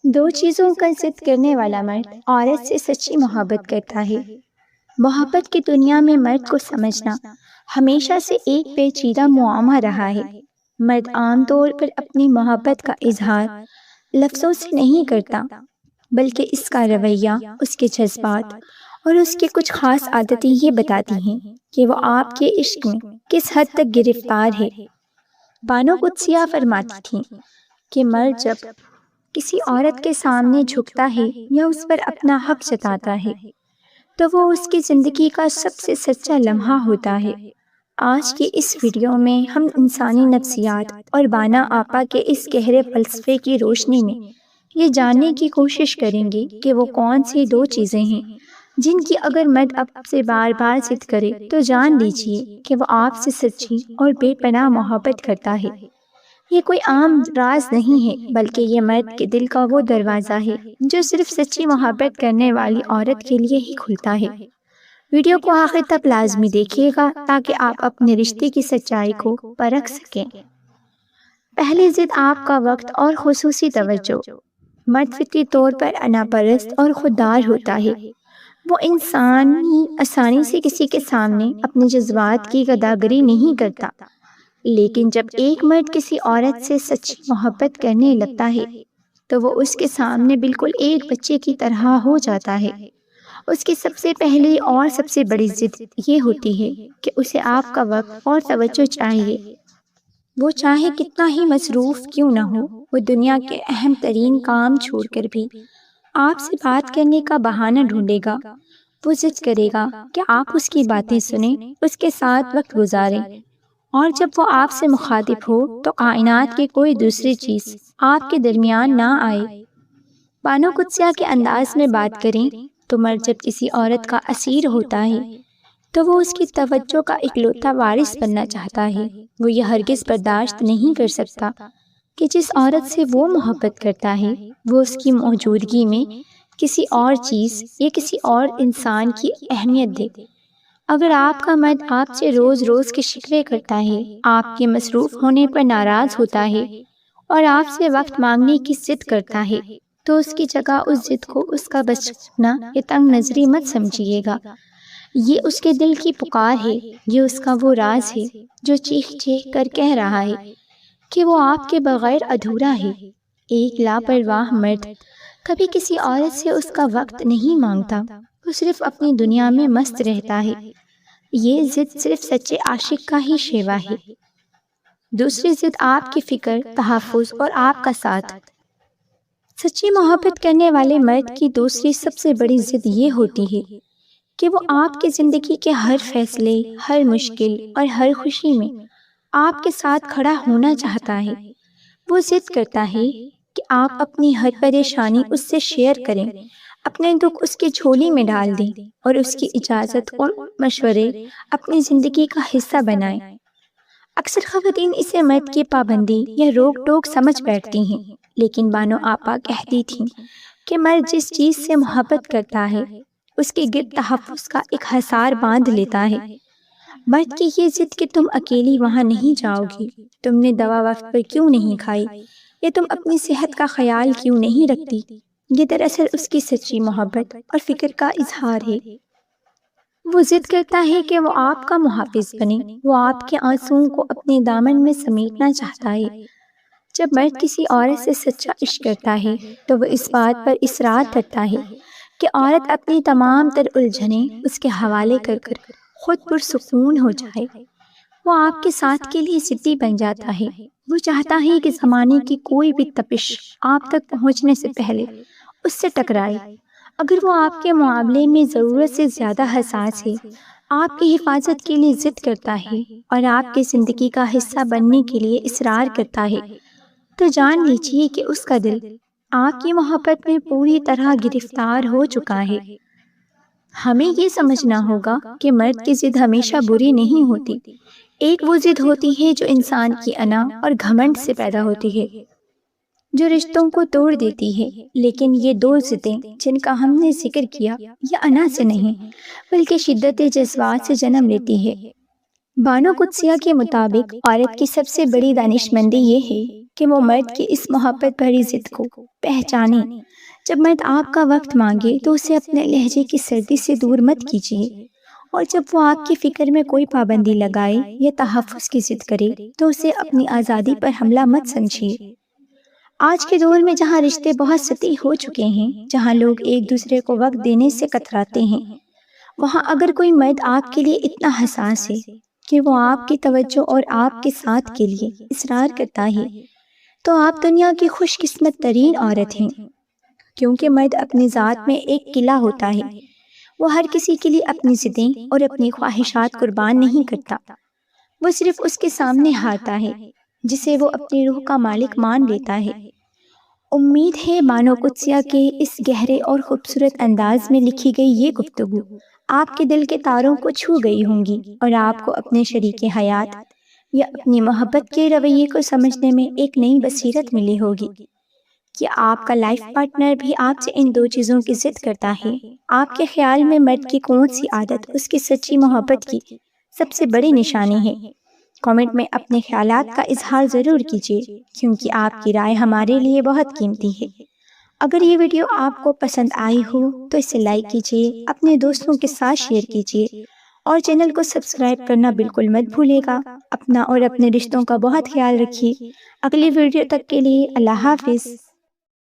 دو چیزوں کا ضد کرنے والا مرد عورت سے سچی محبت کرتا ہے۔ محبت کی دنیا میں مرد کو سمجھنا ہمیشہ سے ایک پیچیدہ معمہ رہا ہے۔ مرد عام طور پر اپنی محبت کا اظہار لفظوں سے نہیں کرتا، بلکہ اس کا رویہ، اس کے جذبات اور اس کی کچھ خاص عادتیں یہ بتاتی ہیں کہ وہ آپ کے عشق میں کس حد تک گرفتار ہے۔ بانو قدسیہ فرماتی تھیں کہ مرد جب کسی عورت کے سامنے جھکتا ہے یا اس پر اپنا حق جتاتا ہے تو وہ اس کی زندگی کا سب سے سچا لمحہ ہوتا ہے۔ آج کی اس ویڈیو میں ہم انسانی نفسیات اور بانا آپا کے اس گہرے فلسفے کی روشنی میں یہ جاننے کی کوشش کریں گے کہ وہ کون سی دو چیزیں ہیں جن کی اگر مرد آپ سے بار بار ضد کرے تو جان لیجیے کہ وہ آپ سے سچی اور بے پناہ محبت کرتا ہے۔ یہ کوئی عام راز نہیں ہے، بلکہ یہ مرد کے دل کا وہ دروازہ ہے جو صرف سچی محبت کرنے والی عورت کے لیے ہی کھلتا ہے۔ ویڈیو کو آخر تک لازمی دیکھیے گا تاکہ آپ اپنے رشتے کی سچائی کو پرکھ سکیں۔ پہلی ضد آپ کا وقت اور خصوصی توجہ۔ مرد فطری طور پر انا پرست اور خوددار ہوتا ہے۔ وہ انسانی آسانی سے کسی کے سامنے اپنے جذبات کی گداگری نہیں کرتا، لیکن جب ایک مرد کسی عورت سے سچی محبت کرنے لگتا ہے تو وہ اس کے سامنے بالکل ایک بچے کی طرح ہو جاتا ہے۔ اس کی سب سے پہلی اور سب سے بڑی ضد یہ ہوتی ہے کہ اسے آپ کا وقت اور توجہ چاہیے۔ وہ چاہے کتنا ہی مصروف کیوں نہ ہو، وہ دنیا کے اہم ترین کام چھوڑ کر بھی آپ سے بات کرنے کا بہانہ ڈھونڈے گا۔ وہ ضد کرے گا کہ آپ اس کی باتیں سنیں، اس کے ساتھ وقت گزاریں، اور جب وہ آپ سے مخاطب ہو تو کائنات کی کوئی دوسری چیز آپ کے درمیان نہ آئے۔ بانو قدسیہ کے انداز میں بات کریں تو مرد جب کسی عورت کا اسیر ہوتا ہے تو وہ اس کی توجہ کا اکلوتا وارث بننا چاہتا ہے۔ وہ یہ ہرگز برداشت نہیں کر سکتا کہ جس عورت سے وہ محبت کرتا ہے وہ اس کی موجودگی میں کسی اور چیز یا کسی اور انسان کی اہمیت دے۔ اگر آپ کا مرد آپ سے روز روز کے شکوے کرتا ہے، آپ کے مصروف ہونے پر ناراض ہوتا ہے اور آپ سے وقت مانگنے کی ضد کرتا ہے تو اس کی جگہ اس ضد کو اس کا بچپنا یا تنگ نظری مت سمجھیے گا۔ یہ اس کے دل کی پکار ہے، یہ اس کا وہ راز ہے جو چیخ چیخ کر کہہ رہا ہے کہ وہ آپ کے بغیر ادھورا ہے۔ ایک لاپرواہ مرد کبھی کسی عورت سے اس کا وقت نہیں مانگتا، وہ صرف اپنی دنیا میں مست رہتا ہے۔ یہ ضد صرف سچے عاشق کا ہی شیوا ہے۔ دوسری ضد آپ کی فکر، تحفظ اور آپ کا ساتھ۔ سچی محبت کرنے والے مرد کی دوسری سب سے بڑی ضد یہ ہوتی ہے کہ وہ آپ کی زندگی کے ہر فیصلے، ہر مشکل اور ہر خوشی میں آپ کے ساتھ کھڑا ہونا چاہتا ہے۔ وہ ضد کرتا ہے کہ آپ اپنی ہر پریشانی اس سے شیئر کریں، اپنے دکھ اس کی جھولی میں ڈال دیں اور اس کی اجازت اور مشورے اپنی زندگی کا حصہ بنائیں۔ اکثر خواتین اسے مرد کی پابندی یا روک ٹوک سمجھ بیٹھتی ہیں، لیکن بانو آپا کہتی تھیں کہ مرد جس چیز سے محبت کرتا ہے اس کے گرد تحفظ کا ایک حصار باندھ لیتا ہے۔ مرد کی یہ ضد کہ تم اکیلی وہاں نہیں جاؤ گی، تم نے دوا وقت پر کیوں نہیں کھائی، یا تم اپنی صحت کا خیال کیوں نہیں رکھتی، یہ دراصل اس کی سچی محبت اور فکر کا اظہار ہے۔ وہ ضد کرتا ہے کہ وہ آپ کا محافظ بنے، وہ آپ کے آنسوؤں کو اپنے دامن میں سمیٹنا چاہتا ہے۔ جب مرد کسی عورت سے سچا عشق کرتا ہے تو وہ اس بات پر اصرار کرتا ہے کہ عورت اپنی تمام تر الجھنیں اس کے حوالے کر کر خود پرسکون ہو جائے۔ وہ آپ کے ساتھ کے لیے ضدی بن جاتا ہے۔ وہ چاہتا ہے کہ زمانے کی کوئی بھی تپش آپ تک پہنچنے سے پہلے اس سے ٹکرائے۔ اگر وہ آپ کے معاملے میں ضرورت سے زیادہ حساس ہے، آپ کی حفاظت کے لیے ضد کرتا ہے اور آپ کی زندگی کا حصہ بننے کے لیے اصرار کرتا ہے، تو جان لیجیے کہ اس کا دل آپ کی محبت میں پوری طرح گرفتار ہو چکا ہے۔ ہمیں یہ سمجھنا ہوگا کہ مرد کی ضد ہمیشہ بری نہیں ہوتی۔ ایک وہ ضد ہوتی ہے جو انسان کی انا اور گھمنڈ سے پیدا ہوتی ہے، جو رشتوں کو توڑ دیتی ہے۔ لیکن یہ دو ضدیں جن کا ہم نے ذکر کیا، یہ انا سے نہیں بلکہ شدت جذبات سے جنم لیتی ہے۔ بانو قدسیہ کے مطابق عورت کی سب سے بڑی دانشمندی یہ ہے کہ وہ مرد کی اس محبت بھری ضد کو پہچانیں۔ جب مرد آپ کا وقت مانگے تو اسے اپنے لہجے کی سردی سے دور مت کیجیے، اور جب وہ آپ کی فکر میں کوئی پابندی لگائے یا تحفظ کی ضد کرے تو اسے اپنی آزادی پر حملہ مت سمجھیے۔ آج کے دور میں جہاں رشتے بہت سطحی ہو چکے ہیں، جہاں لوگ ایک دوسرے کو وقت دینے سے کتراتے ہیں، وہاں اگر کوئی مرد آپ کے لیے اتنا حساس ہے کہ وہ آپ کی توجہ اور آپ کے ساتھ کے لیے اصرار کرتا ہے، تو آپ دنیا کی خوش قسمت ترین عورت ہیں، کیونکہ مرد اپنی ذات میں ایک قلعہ ہوتا ہے۔ وہ ہر کسی کے لیے اپنی ضدیں اور اپنی خواہشات قربان نہیں کرتا، وہ صرف اس کے سامنے ہارتا ہے جسے وہ اپنی روح کا مالک مان لیتا ہے۔ امید ہے بانو قدسیہ کے اس گہرے اور خوبصورت انداز میں لکھی گئی یہ گفتگو آپ کے دل کے تاروں کو چھو گئی ہوں گی، اور آپ کو اپنے شریک حیات یا اپنی محبت کے رویے کو سمجھنے میں ایک نئی بصیرت ملی ہوگی کہ آپ کا لائف پارٹنر بھی آپ سے ان دو چیزوں کی ضد کرتا ہے۔ آپ کے خیال میں مرد کی کون سی عادت اس کی سچی محبت کی سب سے بڑی نشانی ہے؟ کامنٹ میں اپنے خیالات کا اظہار ضرور کیجیے، کیونکہ آپ کی رائے ہمارے لیے بہت قیمتی ہے۔ اگر یہ ویڈیو آپ کو پسند آئی ہو تو اسے لائک کیجیے، اپنے دوستوں کے ساتھ شیئر کیجیے، اور چینل کو سبسکرائب کرنا بالکل مت بھولیے گا۔ اپنا اور اپنے رشتوں کا بہت خیال رکھیے۔ اگلی ویڈیو تک کے لیے اللہ حافظ۔